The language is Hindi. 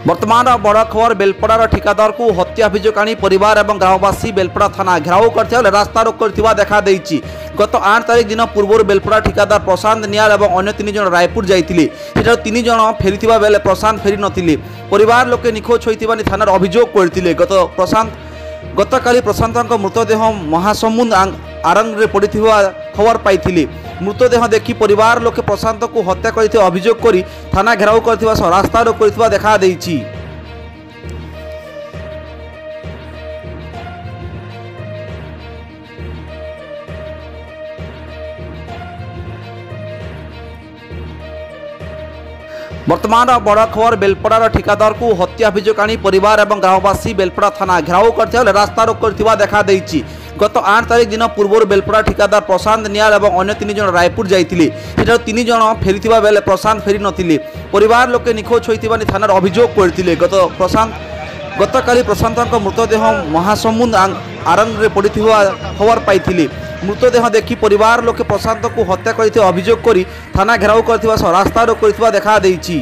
वर्तमान बड़ खबर बेलपड़ार ठिकादार को हत्या अभियोग आनी परिवार और ग्रामवासी बेलपड़ा थाना घेराव कर रास्ता रोक कर देखा देइछि। गत 8 तारिख दिन पूर्व बेलपड़ा ठिकादार प्रशांत नियाल और अन्य 3 जन रायपुर जाइतिले। 3 जन फेरी बेले प्रशांत फेरी नथिले। परिवार लोके निखोज होइतिबानी थानार अभियोग करथिले। गतकाली प्रशांत मृतदेह महासमुंद आरंग रे पड़िथिबा खबर पाइथिले। मृतदेह देखि परिवार लोके प्रशांत को हत्या करथिबा अभियोग करी थाना घेराव करथिबा सह रास्ता रोक करथिबा देखा देइछि। वर्तमान बड़ खबर बेलपड़ार ठिकादार को हत्या अभियोग आनी परिवार और ग्रामवासी बेलपड़ा थाना घेराव कर रास्ता रोक कर देखा देइछि। गत 8 तारिख दिन पूर्व बेलपड़ा ठिकादार प्रशांत नियाल और अन्य 3 जन रायपुर जाइतिले। 3 जन फेरी बेले प्रशांत फेरी नथिले। परिवार लोके निखोज होइतिबानी थानार अभियोग करथिले। गतकाली प्रशांत मृतदेह महासमुंद आरंग रे पड़िथिबा खबर पाइथिले। मृतदेह देखि परिवार लोके प्रशांत को हत्या करथिबा अभियोग करी थाना घेराव करथिबा सह रास्ता रोक करथिबा देखा देइछि।